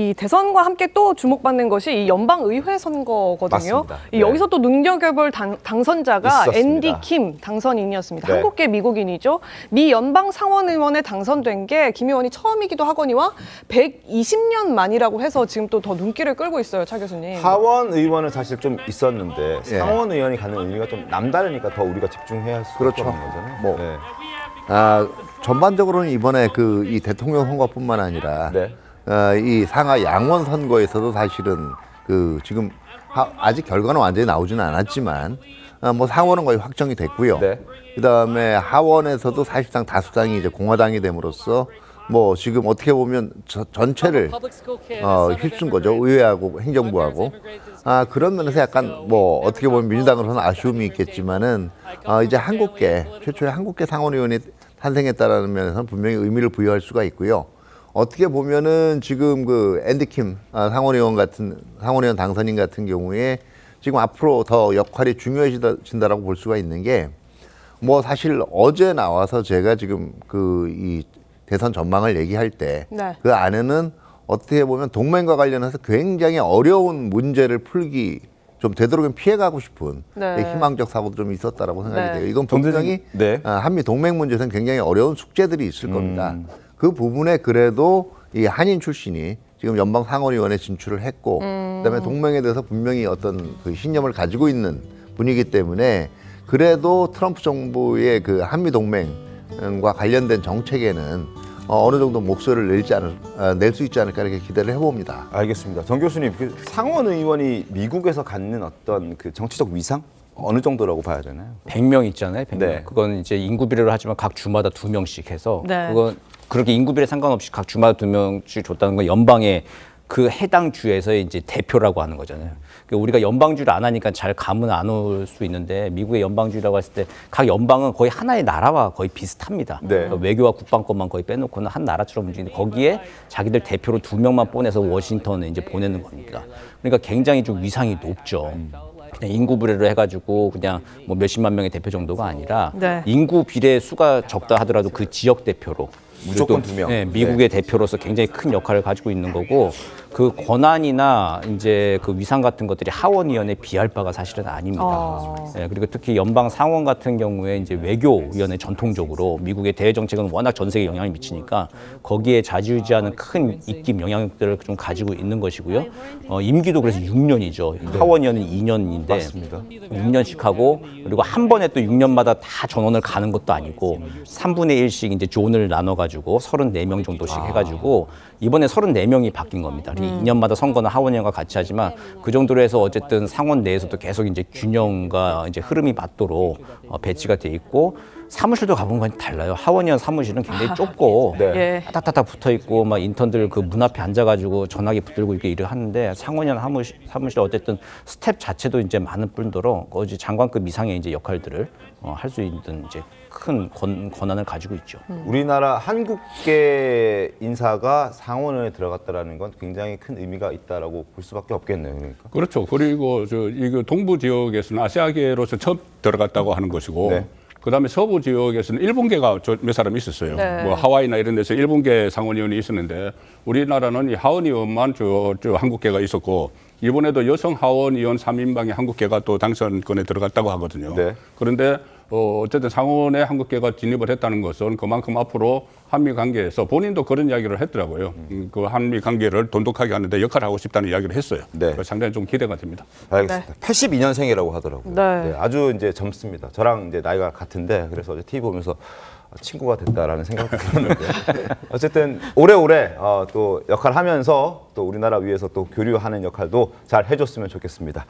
이 대선과 함께 또 주목받는 것이 이 연방의회 선거거든요. 맞습니다. 이 여기서 또 눈여겨볼 당선자가 있었습니다. 앤디 킴 당선인이었습니다. 네. 한국계 미국인이죠. 미 연방 상원의원에 당선된 게 김 의원이 처음이기도 하거니와 120년 만이라고 해서 지금 또 더 눈길을 끌고 있어요, 차 교수님. 하원 의원은 사실 좀 있었는데 예. 상원 의원이 가는 의미가 좀 남다르니까 더 우리가 집중해야 할 수밖에 그렇죠. 없는 거잖아요. 뭐. 네. 전반적으로는 이번에 이 대통령 선거뿐만 아니라 네. 이 상하 양원 선거에서도 사실은 지금 아직 결과는 완전히 나오지는 않았지만 뭐 상원은 거의 확정이 됐고요. 네. 그다음에 하원에서도 사실상 다수당이 이제 공화당이 됨으로써 뭐 지금 어떻게 보면 전체를 휩쓴 거죠. 의회하고 행정부하고. 그런 면에서 약간 뭐 어떻게 보면 민주당으로서는 아쉬움이 있겠지만은 이제 최초의 한국계 상원의원이 탄생했다라는 면에서는 분명히 의미를 부여할 수가 있고요. 어떻게 보면은 지금 앤디 킴 상원의원 당선인 같은 경우에 지금 앞으로 더 역할이 중요해진다라고 볼 수가 있는 게 뭐 사실 어제 나와서 제가 지금 이 대선 전망을 얘기할 때 그 네. 안에는 어떻게 보면 동맹과 관련해서 굉장히 어려운 문제를 풀기 좀 되도록이면 피해가고 싶은 네. 희망적 사고도 좀 있었다라고 생각이 네. 돼요. 이건 분명히 네. 한미 동맹 문제에서는 굉장히 어려운 숙제들이 있을 겁니다. 그 부분에 그래도 이 한인 출신이 지금 연방 상원의원에 진출을 했고 그다음에 동맹에 대해서 분명히 어떤 신념을 가지고 있는 분이기 때문에 그래도 트럼프 정부의 한미 동맹과 관련된 정책에는 어느 정도 목소리를 낼 수 있지 않을까 이렇게 기대를 해봅니다. 알겠습니다. 정 교수님, 상원 의원이 미국에서 갖는 어떤 정치적 위상 어느 정도라고 봐야 되나요? 100명 있잖아요. 100명. 네. 그건 이제 인구 비례로 하지만 각 주마다 2명씩 해서 네. 그건 그렇게 인구 비례 상관없이 각 주마다 2명씩 줬다는 건 연방의 그 해당 주에서의 이제 대표라고 하는 거잖아요. 그러니까 우리가 연방주를 안 하니까 잘 감은 안 올 수 있는데 미국의 연방주라고 했을 때 각 연방은 거의 하나의 나라와 거의 비슷합니다. 네. 그러니까 외교와 국방권만 거의 빼놓고는 한 나라처럼 움직이는데 거기에 자기들 대표로 2명만 보내서 워싱턴에 이제 보내는 겁니다. 그러니까 굉장히 좀 위상이 높죠. 그냥 인구 비례로 해가지고 그냥 뭐 몇십만 명의 대표 정도가 아니라 네. 인구 비례 수가 적다 하더라도 그 지역 대표로 무조건 또, 2명. 네, 미국의 대표로서 굉장히 큰 역할을 가지고 있는 거고 그 권한이나 이제 그 위상 같은 것들이 하원의원에 비할 바가 사실은 아닙니다. 네, 그리고 특히 연방 상원 같은 경우에 이제 외교위원회 전통적으로 미국의 대외 정책은 워낙 전 세계에 영향을 미치니까 거기에 좌지우지하는 큰 입김 영향력들을 좀 가지고 있는 것이고요. 임기도 그래서 6년이죠. 하원의원은 2년인데 맞습니다. 6년씩 하고 그리고 한 번에 또 6년마다 다 전원을 가는 것도 아니고 3분의 1씩 이제 존을 나눠가지고 34명 정도씩 해가지고 이번에 34명이 바뀐 겁니다. 2년마다 선거는 하원의원과 같이 하지만 그 정도로 해서 어쨌든 상원 내에서도 계속 이제 균형과 이제 흐름이 맞도록 배치가 돼 있고 사무실도 가보면 건 달라요. 하원의원 사무실은 굉장히 좁고 네. 예. 따닥따닥 붙어 있고 막 인턴들 그 문 앞에 앉아가지고 전화기 붙들고 이렇게 일을 하는데 상원의원 사무실 어쨌든 스텝 자체도 이제 많은 뿐더러 거기 장관급 이상의 이제 역할들을 할 수 있는 이제 큰 권한을 가지고 있죠. 우리나라 한국계 인사가 상원에 들어갔다라는 건 굉장히 큰 의미가 있다라고 볼 수밖에 없겠네요. 그러니까. 그렇죠. 그리고 이거 동부 지역에서는 아시아계로서 처음 들어갔다고 하는 것이고, 네. 그다음에 서부 지역에서는 일본계가 몇 사람 있었어요. 네. 뭐 하와이나 이런 데서 일본계 상원의원이 있었는데 우리나라는 이 하원의원만 저 한국계가 있었고 이번에도 여성 하원의원 3인방의 한국계가 또 당선권에 들어갔다고 하거든요. 네. 그런데 어쨌든 상원에 한국계가 진입을 했다는 것은 그만큼 앞으로 한미 관계에서 본인도 그런 이야기를 했더라고요. 그 한미 관계를 돈독하게 하는데 역할을 하고 싶다는 이야기를 했어요. 네. 그래서 상당히 좀 기대가 됩니다. 알겠습니다. 82년생이라고 하더라고요. 네. 아주 이제 젊습니다. 저랑 이제 나이가 같은데 그래서 어제 TV 보면서 친구가 됐다라는 생각도 들었는데 어쨌든 오래오래 또 역할을 하면서 또 우리나라 위해서 또 교류하는 역할도 잘 해줬으면 좋겠습니다.